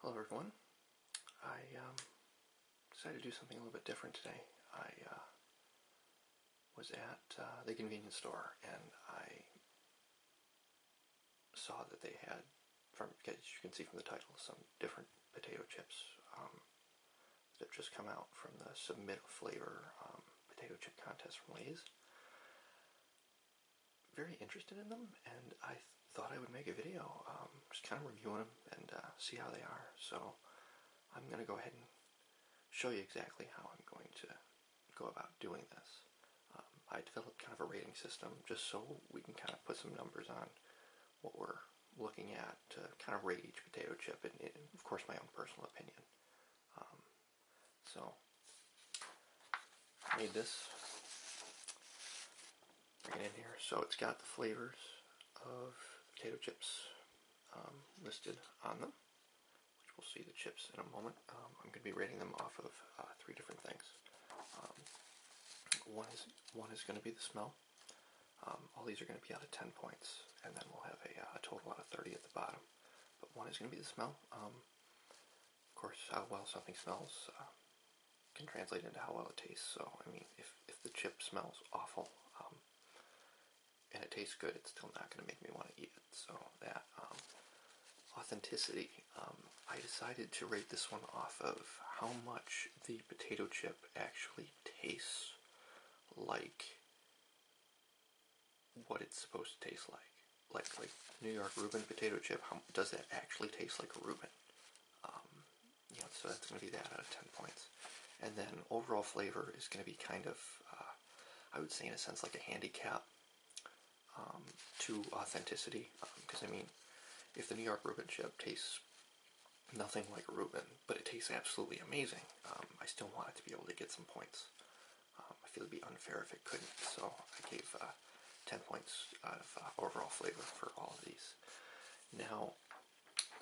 Hello everyone. I decided to do something a little bit different today. I was at the convenience store and I saw that they had, as you can see from the title, some different potato chips that have just come out from the Submit a Flavor potato chip contest from Lay's. Very interested in them, and I thought I would make a video just kind of reviewing them and see how they are. So I'm going to go ahead and show you exactly how I'm going to go about doing this. I developed kind of a rating system just so we can kind of put some numbers on what we're looking at to kind of rate each potato chip, and of course my own personal opinion. So I made this, bring it in here. So it's got the flavors of potato chips listed on them, which we'll see the chips in a moment. I'm going to be rating them off of three different things. One is going to be the smell. All these are going to be out of 10 points, and then we'll have a total out of 30 at the bottom. But one is going to be the smell. Of course, how well something smells can translate into how well it tastes. So, I mean, if the chip smells awful and it tastes good, it's still not going to make me want to eat it. So that authenticity, I decided to rate this one off of how much the potato chip actually tastes like what it's supposed to taste like. Like New York Reuben potato chip, how does that actually taste like a Reuben? So that's going to be that out of 10 points. And then overall flavor is going to be kind of, I would say in a sense, like a handicap to authenticity. Because I mean, if the New York Reuben chip tastes nothing like a Reuben, but it tastes absolutely amazing, I still want it to be able to get some points. I feel it'd be unfair if it couldn't, so I gave 10 points out of overall flavor for all of these. Now,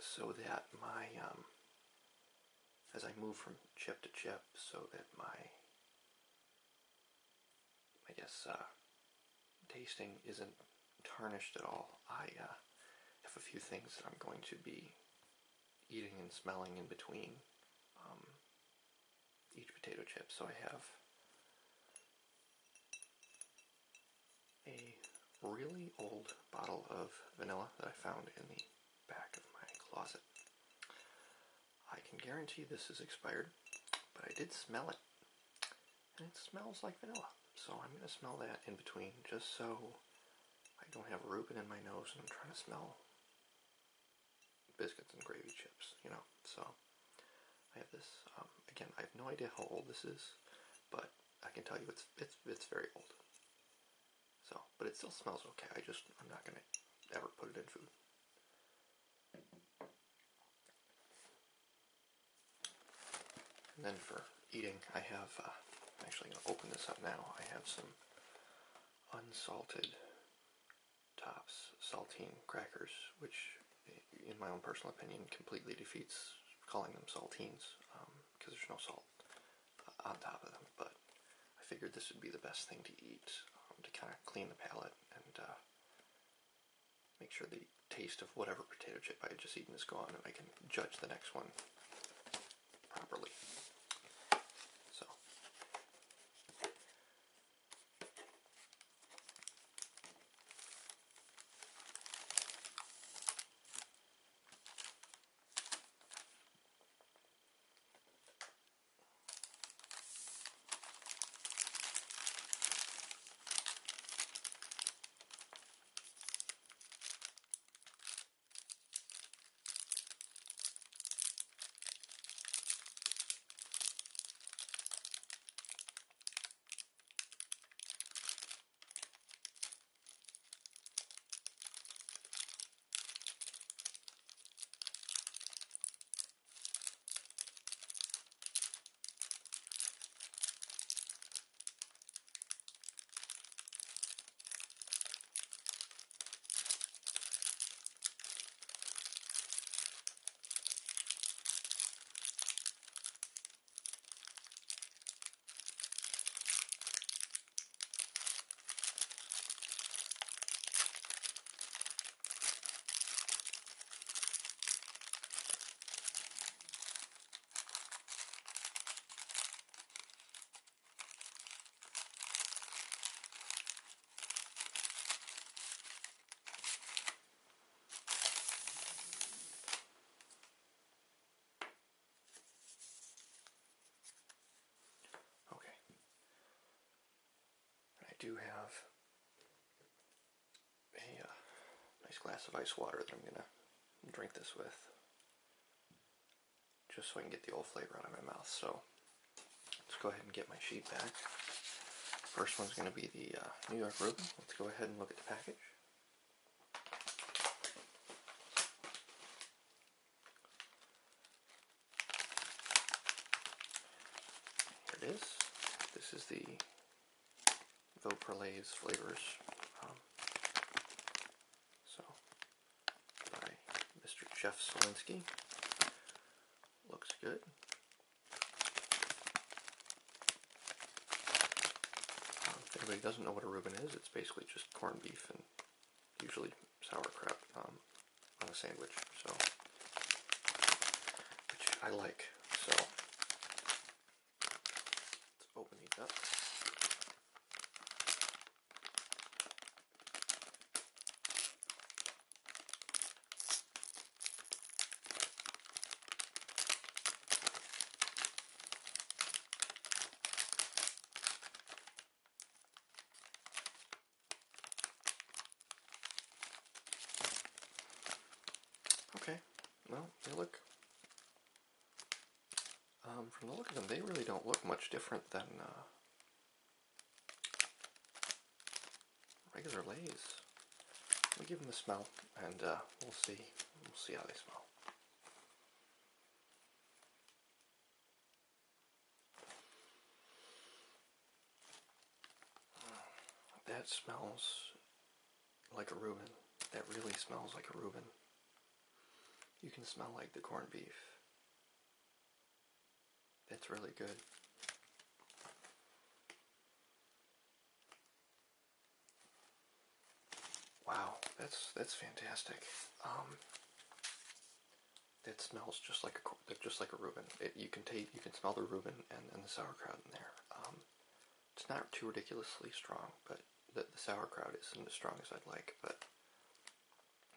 so that my, as I move from chip to chip, so that my, I guess, tasting isn't tarnished at all, I have a few things that I'm going to be eating and smelling in between each potato chip. So I have a really old bottle of vanilla that I found in the back of my closet. I can guarantee this is expired, but I did smell it, and it smells like vanilla. So I'm going to smell that in between, just so I don't have Reuben in my nose and I'm trying to smell biscuits and gravy chips, So I have this. Again, I have no idea how old this is, but I can tell you it's very old. So, but it still smells okay. I'm not gonna ever put it in food. And then for eating, I have. I'm actually gonna open this up now. I have some unsalted Tops saltine crackers, which, in my own personal opinion, completely defeats calling them saltines, because there's no salt on top of them. But I figured this would be the best thing to eat to kind of clean the palate and make sure the taste of whatever potato chip I had just eaten is gone, and I can judge the next one properly. So. do have a nice glass of ice water that I'm going to drink this with, just so I can get the old flavor out of my mouth. So let's go ahead and get my sheet back. First one's going to be the New York Reuben. Let's go ahead and look at the package. Here it is. This is the Vote for Lay's flavors. So, by Mr. Jeff Solinsky. Looks good. If anybody doesn't know what a Reuben is, it's basically just corned beef and usually sauerkraut on a sandwich. So, which I like. So, let's open these up. Okay, well, they look, from the look of them, they really don't look much different than regular Lay's. We'll give them a smell, and we'll see how they smell. That smells like a Reuben. That really smells like a Reuben. You can smell like the corned beef. That's really good. Wow, that's fantastic. That smells just like a Reuben. You can smell the Reuben and the sauerkraut in there. It's not too ridiculously strong, but the sauerkraut isn't as strong as I'd like. But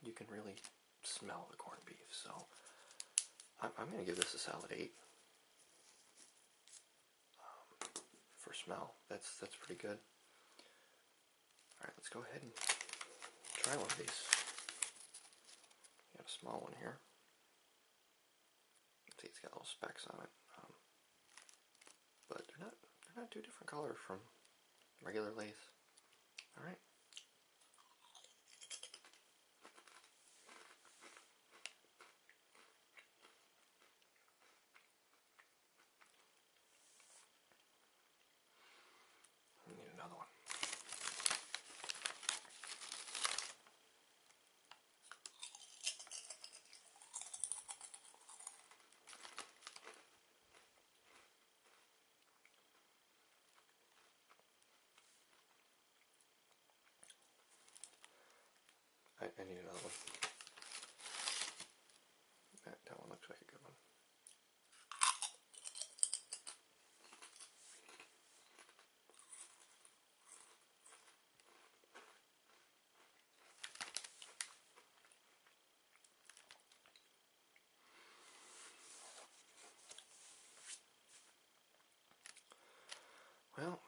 you can really smell the corned beef. So I'm going to give this a solid 8. For smell, that's pretty good. Alright, let's go ahead and try one of these. Got a small one here. See, it's got little specks on it, but they're not too different color from regular Lay's. All right. I need another one. I need another one. That one looks like a good one. Well,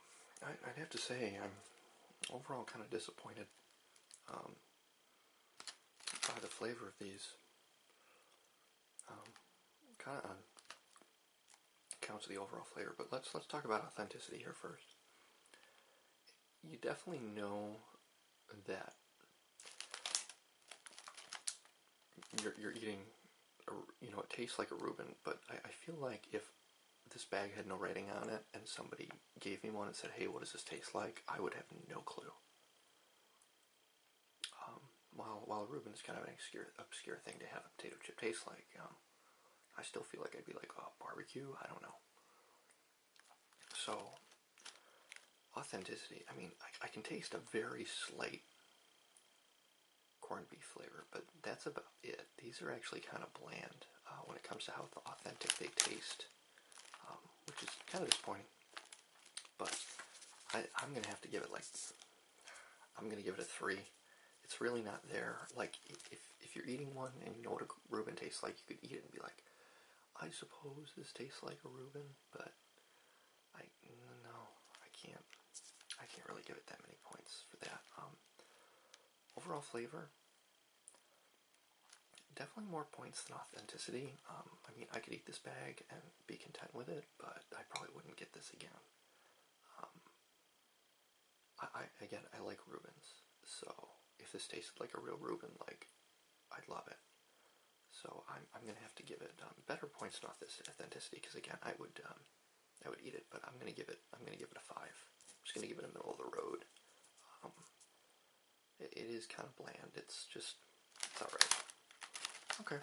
I'd have to say I'm overall kind of disappointed by the flavor of these. Kind of on counts of the overall flavor, but let's talk about authenticity here first. You definitely know that you're eating, it tastes like a Reuben, but I feel like if this bag had no writing on it and somebody gave me one and said, hey, what does this taste like, I would have no clue. While Reuben is kind of an obscure thing to have a potato chip taste like, I still feel like I'd be like, oh, barbecue? I don't know. So, authenticity. I mean, I can taste a very slight corned beef flavor, but that's about it. These are actually kind of bland when it comes to how authentic they taste, which is kind of disappointing. But I'm going to have to give it I'm going to give it a 3. It's really not there. Like, if you're eating one and you know what a Reuben tastes like, you could eat it and be like, I suppose this tastes like a Reuben, but no, I can't. I can't really give it that many points for that. Overall flavor, definitely more points than authenticity. I mean, I could eat this bag and be content with it, but I probably wouldn't get this again. Again, I like Reubens, so if this tasted like a real Reuben, like, I'd love it. So I'm gonna have to give it better points than authenticity, because again, I would eat it, but I'm gonna give it a 5. I'm just gonna give it a middle of the road. It is kind of bland. It's all right. Okay.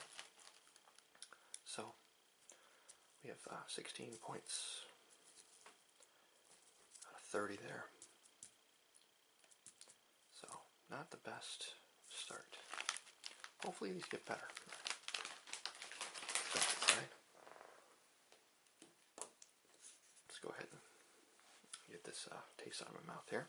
So we have 16 points out of 30 there. So not the best start. Hopefully these get better. Let's go ahead and get this taste out of my mouth here.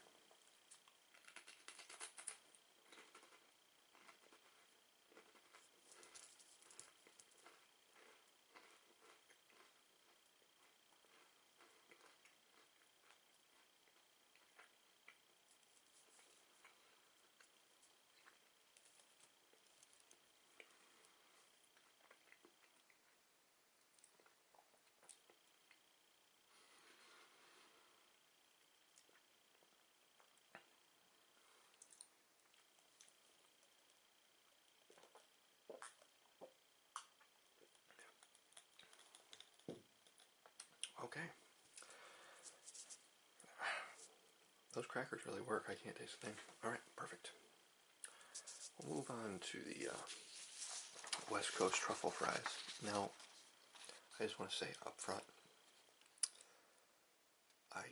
Okay. Those crackers really work. I can't taste a thing. Alright, perfect. We'll move on to the West Coast truffle fries. Now, I just want to say up front, I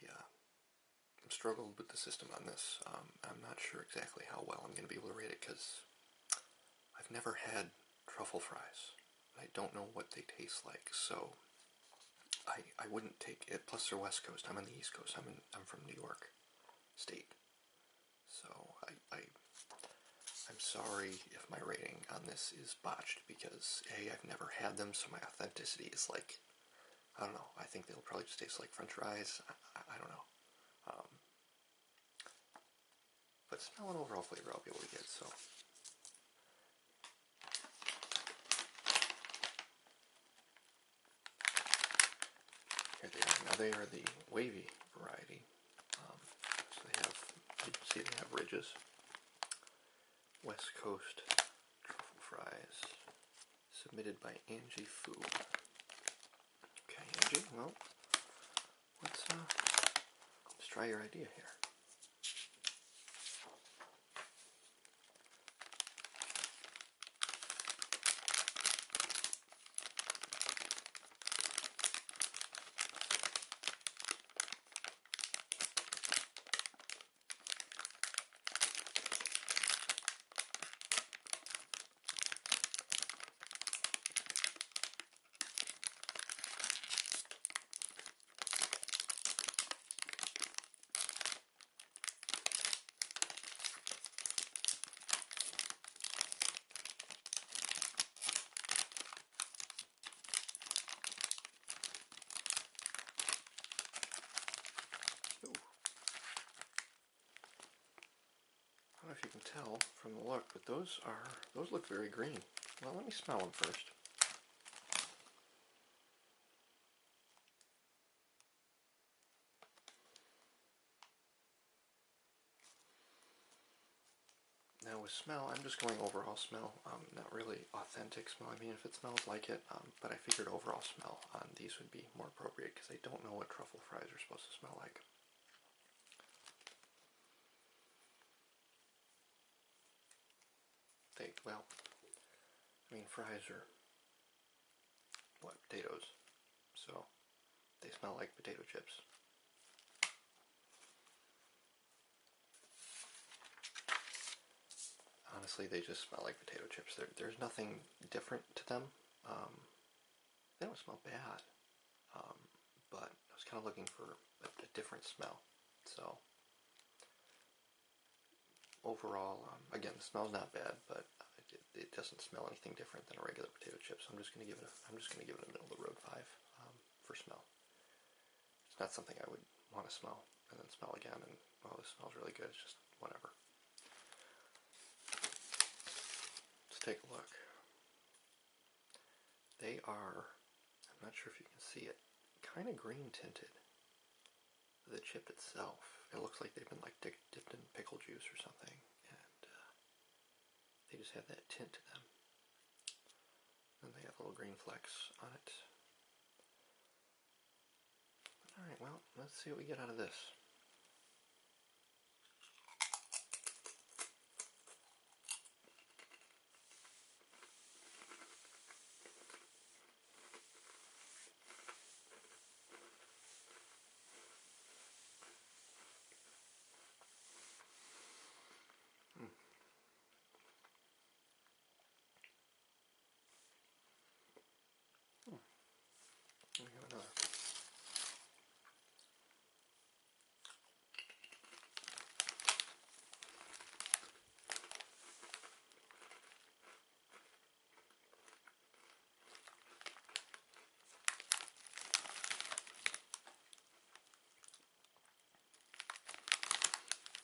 struggled with the system on this. I'm not sure exactly how well I'm going to be able to rate it, because I've never had truffle fries. I don't know what they taste like, so I wouldn't take it. Plus, they're West Coast. I'm on the East Coast. I'm from New York State. So I'm sorry if my rating on this is botched, because A, I've never had them, so my authenticity is like, I don't know. I think they'll probably just taste like French fries. I don't know. But smell and overall flavor I'll be able to get, so. Here they are. Now they are the wavy variety. So they have, you can see they have ridges. West Coast truffle fries, submitted by Angie Fu. Okay, Angie, well, let's try your idea here. I don't know if you can tell from the look, but those look very green. Well, let me smell them first. Now with smell, I'm just going overall smell, not really authentic smell. I mean, if it smells like it, but I figured overall smell on these would be more appropriate, because I don't know what truffle fries are supposed to smell like. Well, I mean, fries are, what, potatoes, so they smell like potato chips. Honestly, they just smell like potato chips. There's nothing different to them. They don't smell bad, but I was kind of looking for a different smell. So overall, again, the smell's not bad, but it doesn't smell anything different than a regular potato chip. So I'm just gonna give it a middle of the road 5 for smell. It's not something I would want to smell and then smell again, and oh, this smells really good. It's just whatever. Let's take a look. They are, I'm not sure if you can see it, kind of green tinted. The chip itself, it looks like they've been like dipped in pickle juice or something, and they just have that tint to them. And they have little green flecks on it. Alright, well, let's see what we get out of this. Let me have another.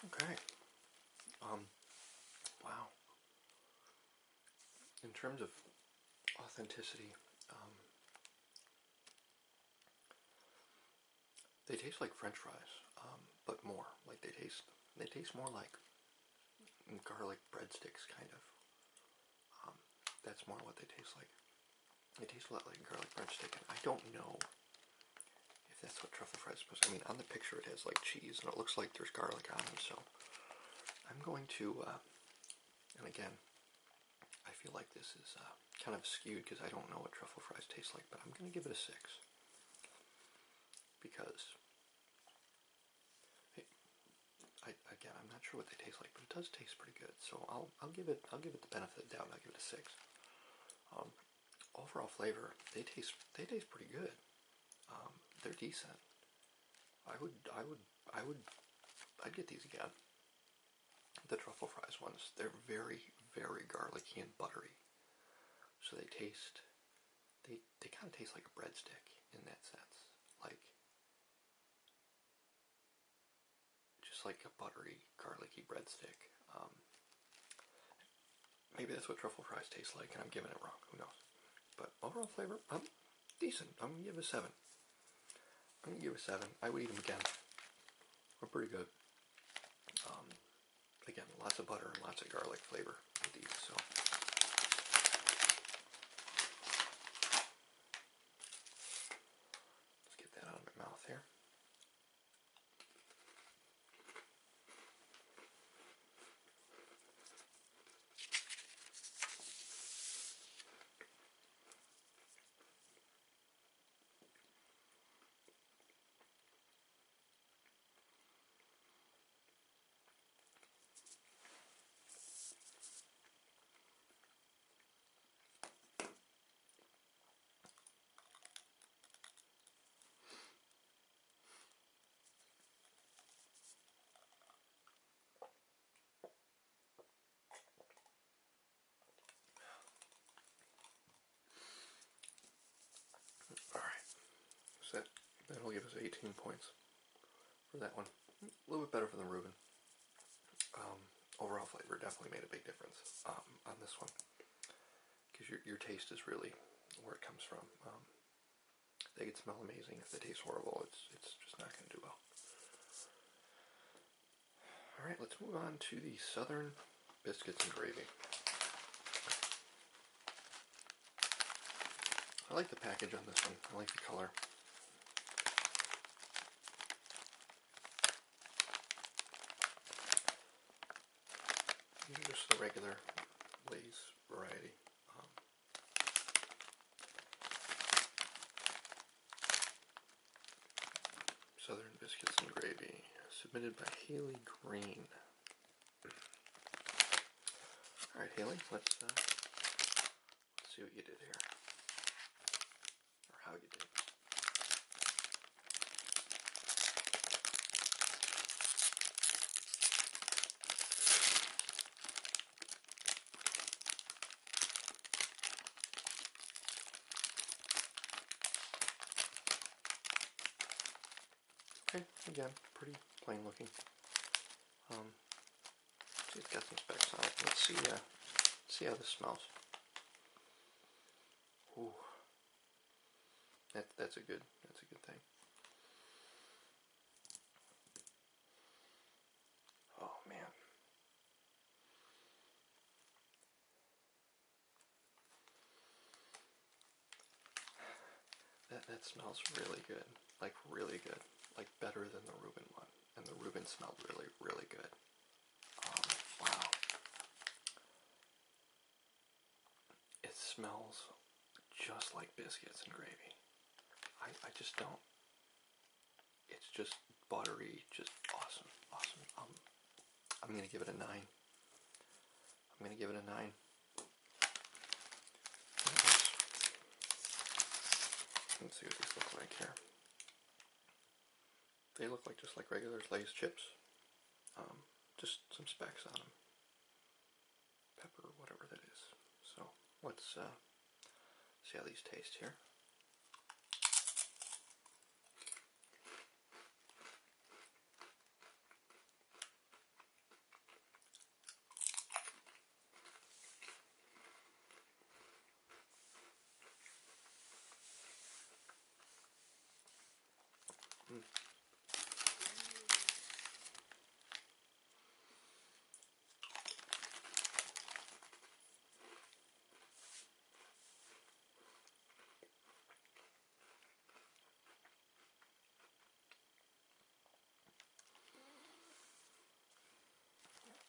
Okay. Wow. In terms of authenticity, they taste like French fries, but more. Like they taste more like garlic breadsticks, kind of. That's more what they taste like. They taste a lot like garlic breadstick, and I don't know if that's what truffle fries are supposed to. I mean, on the picture it has like cheese, and it looks like there's garlic on them. So I'm going to, and again, I feel like this is kind of skewed because I don't know what truffle fries taste like, but I'm going to give it a 6 because. Again, I'm not sure what they taste like, but it does taste pretty good. So I'll give it the benefit of the doubt. And I'll give it a 6. Overall flavor, they taste pretty good. They're decent. I'd get these again. The truffle fries ones, they're very, very garlicky and buttery. So they kind of taste like a breadstick in that sense, just like a buttery, garlicky breadstick. Maybe that's what truffle fries taste like, and I'm giving it wrong. Who knows? But overall flavor, decent. I'm gonna give it a 7. I would eat them again. They're pretty good. Again, lots of butter and lots of garlic flavor with these. So. Let's get that out of my mouth here. Alright, so that'll give us 18 points for that one. A little bit better for the Reuben. Overall flavor definitely made a big difference on this one, because your taste is really where it comes from. They could smell amazing. If they taste horrible, it's just not going to do well. Alright, let's move on to the Southern biscuits and gravy. I like the package on this one. I like the color. These are just the regular Lay's variety. Southern biscuits and gravy, submitted by Haley Green. All right, Haley, let's see what you did here, or how you did. Okay, again, pretty plain looking. It's got some specs on it. Let's see how this smells. Ooh, that's a good thing. Oh man. That smells really good. Like really good. Like better than the Reuben one. And the Reuben smelled really, really good. Wow. It smells just like biscuits and gravy. I just don't. It's just buttery, just awesome, awesome. I'm gonna give it a 9. I'm gonna give it a 9. Let's see what these look like here. They look like just like regular Lay's chips. Just some specs on them. Pepper, whatever that is. So let's see how these taste here.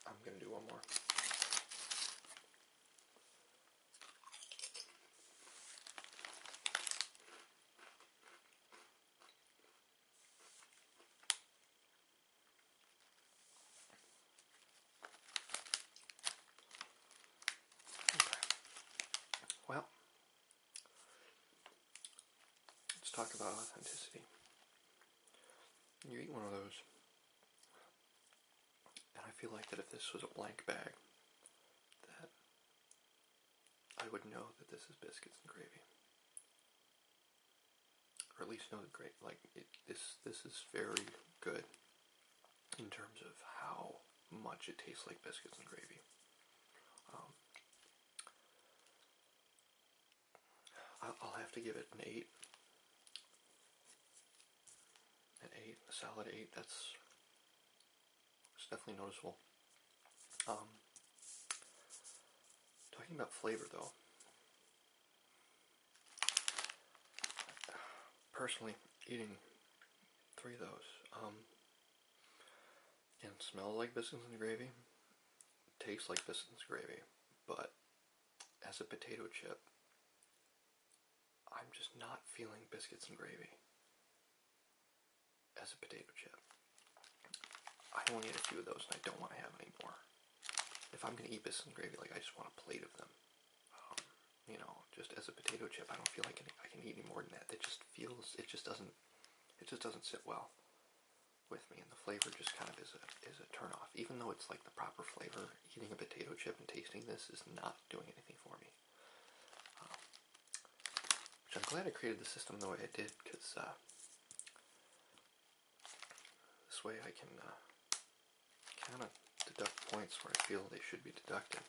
I'm gonna do one more. Well, let's talk about authenticity. You eat one of those, and I feel like that if this was a blank bag, that I would know that this is biscuits and gravy, or at least know the great. Like this is very good in terms of how much it tastes like biscuits and gravy. I'll have to give it an 8. An 8, a solid 8. It's definitely noticeable. Talking about flavor though, personally eating 3 of those, and smells like biscuits and gravy, tastes like biscuits and gravy, but as a potato chip, I'm just not feeling biscuits and gravy as a potato chip. I only ate a few of those and I don't want to have any more. If I'm going to eat biscuits and gravy, like I just want a plate of them. Just as a potato chip, I don't feel like I can eat any more than that. It just doesn't sit well with me, and the flavor just kind of is a turn off. Even though it's like the proper flavor, eating a potato chip and tasting this is not doing anything for me. Which I'm glad I created the system the way I did, because this way I can kind of deduct points where I feel they should be deducted.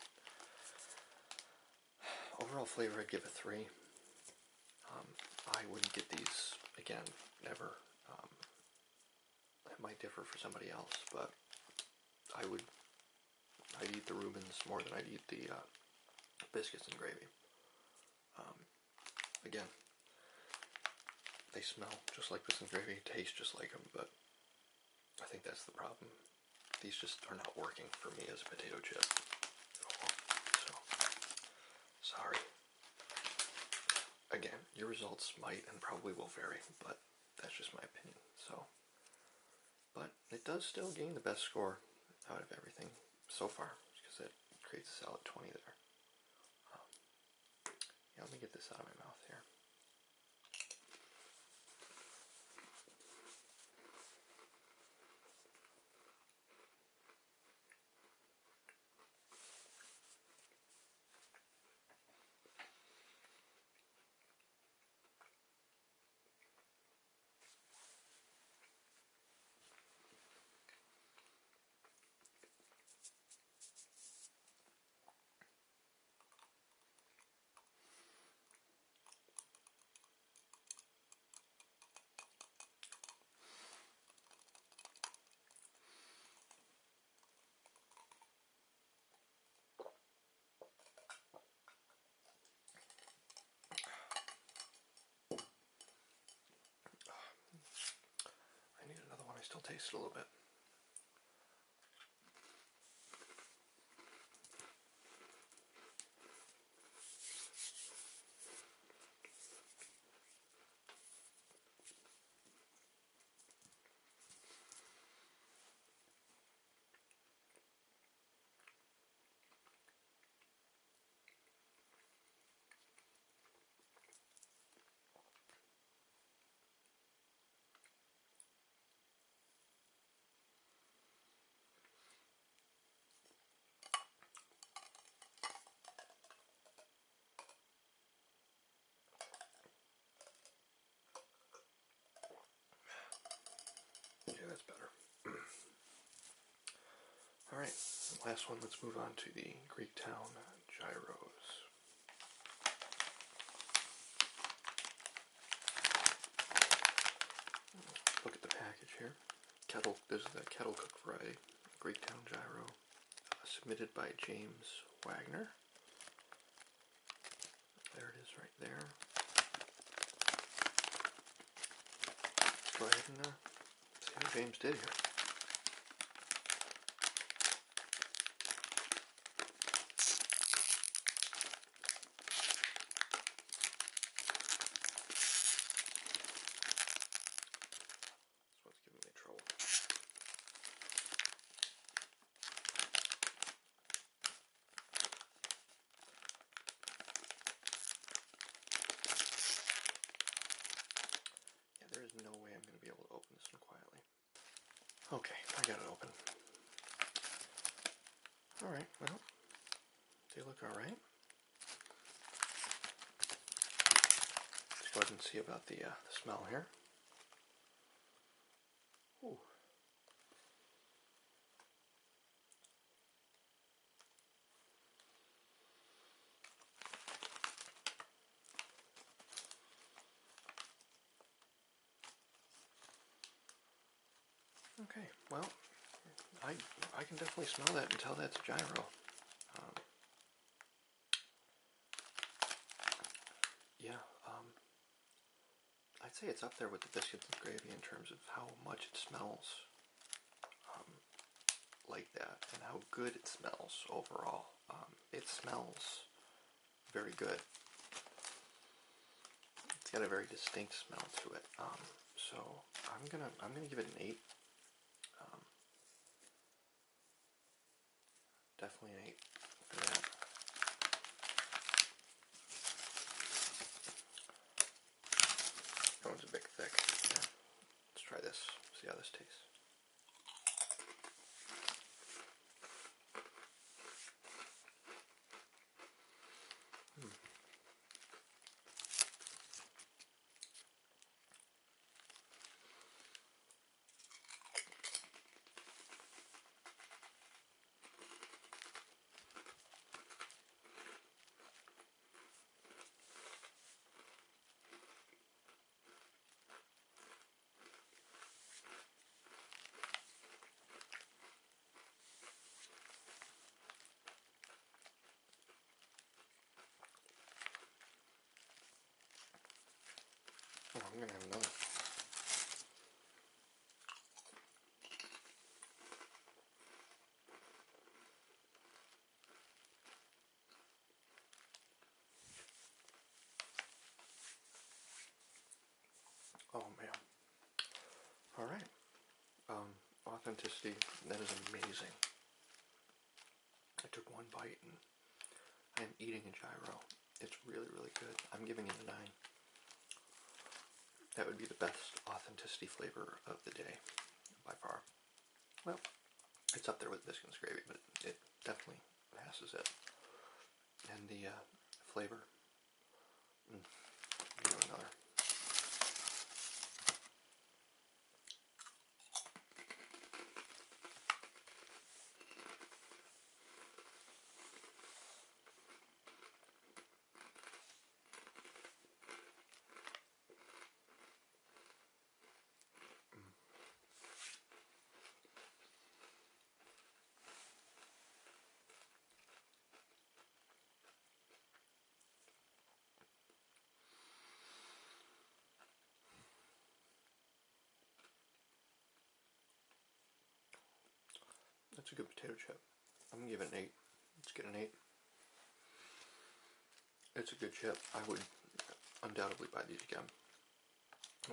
Overall flavor, I'd give a 3. I wouldn't get these again, never. It might differ for somebody else, but I'd eat the Reubens more than I'd eat the biscuits and gravy. Again, they smell just like biscuits and gravy, taste just like them, but I think that's the problem. These just are not working for me as a potato chip. So, sorry. Again, your results might and probably will vary, but that's just my opinion. But it does still gain the best score out of everything so far, because it creates a solid 20 there. Yeah, let me get this out of my mouth here. taste it a little bit. Yeah, that's better. Alright, last one, let's move on to the Greektown gyros. Look at the package here. This is the kettle cooked variety, Greektown gyro, submitted by James Wagner. There it is right there. Let's go ahead and see how James did here. This one's giving me trouble. Yeah, there is no way I'm going to be able to open this one quietly. Okay, I got it open. Alright, well, they look alright. Let's go ahead and see about the smell here. Ooh. Okay, well, I can definitely smell that and tell that's gyro. Yeah, I'd say it's up there with the biscuits and gravy in terms of how much it smells like that and how good it smells overall. It smells very good. It's got a very distinct smell to it. So I'm gonna give it an 8. Definitely an 8 for that. That one's a bit thick. Yeah. Let's try this. See how this tastes. Oh, I'm gonna have another. Oh man. Alright. Authenticity, that is amazing. I took one bite and I am eating a gyro. It's really, really good. I'm giving it a 9. That would be the best authenticity flavor of the day, by far. Well, it's up there with biscuits and gravy, but it definitely passes it. And the flavor. Another. That's a good potato chip. I'm gonna give it an 8. Let's get an 8. It's a good chip. I would undoubtedly buy these again.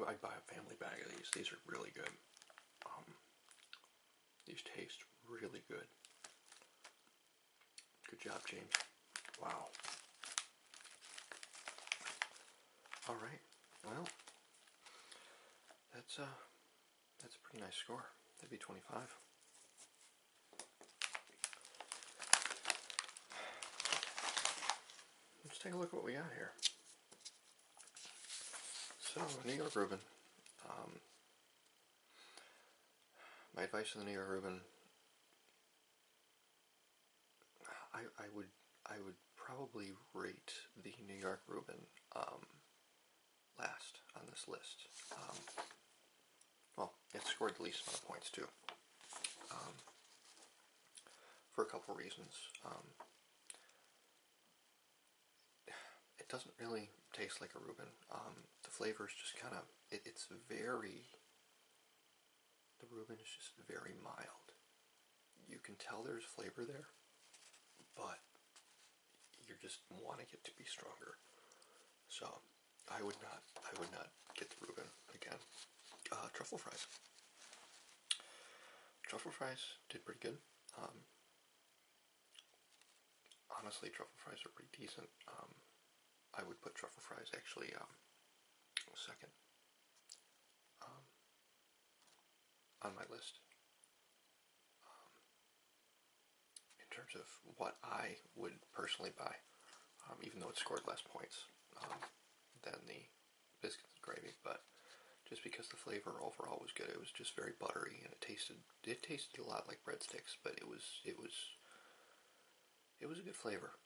I'd buy a family bag of these. These are really good. These taste really good. Good job, James. Wow. All right. Well, that's a pretty nice score. That'd be 25. Let's take a look at what we got here. So, New York Reuben. My advice to the New York Reuben, I would probably rate the New York Reuben last on this list. Well, it scored the least amount of points too, for a couple reasons. It doesn't really taste like a Reuben. The flavor is just kind of, it's very, the Reuben is just very mild. You can tell there's flavor there, but you're just wanting it to be stronger. So I would not get the Reuben again. Truffle fries. Truffle fries did pretty good. Honestly, truffle fries are pretty decent. I would put truffle fries actually second on my list in terms of what I would personally buy, even though it scored less points than the biscuits and gravy. But just because the flavor overall was good, it was just very buttery, and it tasted a lot like breadsticks, but it was a good flavor.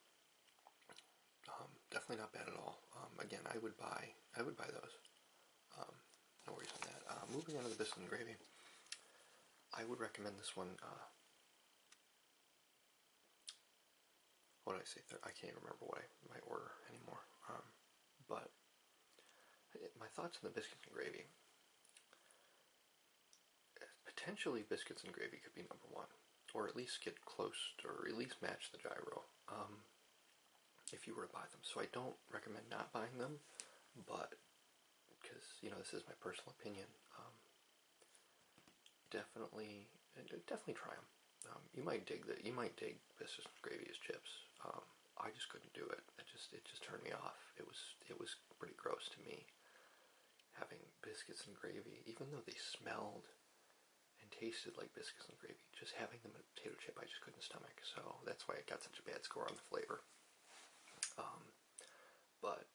Definitely not bad at all. Again, I would buy those. No worries on that. Moving on to the biscuits and gravy, I would recommend this one. What did I say? I can't remember what my order anymore. But my thoughts on the biscuits and gravy. Potentially, biscuits and gravy could be number one, or at least get close, or at least match the gyro. If you were to buy them. So I don't recommend not buying them, but because this is my personal opinion, definitely try them. You might dig biscuits and gravy as chips. I just couldn't do it. It just turned me off. It was pretty gross to me having biscuits and gravy, even though they smelled and tasted like biscuits and gravy. Just having them in a potato chip, I just couldn't stomach. So that's why it got such a bad score on the flavor. But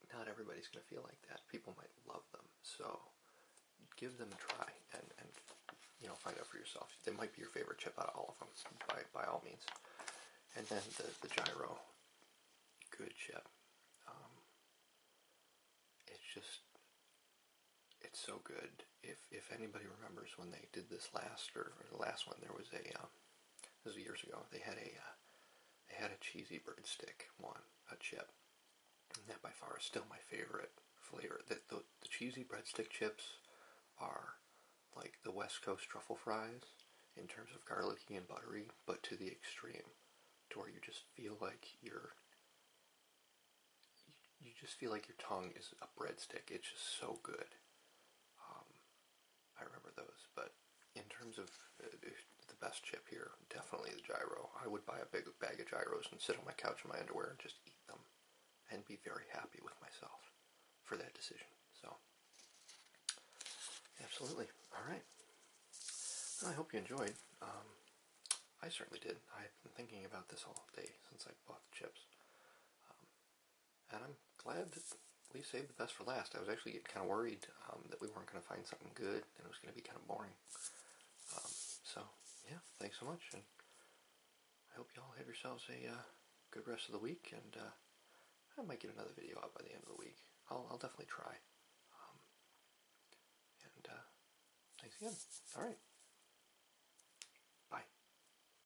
not everybody's going to feel like that. People might love them, so give them a try and find out for yourself. They might be your favorite chip out of all of them, by all means. And then the gyro, good chip. It's so good. If anybody remembers when they did this last or the last one, there was this was years ago. They had a cheesy breadstick one, a chip. And that by far is still my favorite flavor. The cheesy breadstick chips are like the West Coast truffle fries in terms of garlicky and buttery, but to the extreme, to where you just feel like your tongue is a breadstick. It's just so good. I remember those, but in terms of the best chip here, definitely the gyro. I would buy a big bag of gyros and sit on my couch in my underwear and just eat them, and be very happy with myself for that decision. So, absolutely. All right. Well, I hope you enjoyed. I certainly did. I've been thinking about this all day since I bought the chips. And I'm glad that we saved the best for last. I was actually getting kind of worried that we weren't going to find something good and it was going to be kind of boring. So, yeah, thanks so much. And I hope you all have yourselves a good rest of the week. And I might get another video out by the end of the week. I'll definitely try. And thanks again. All right.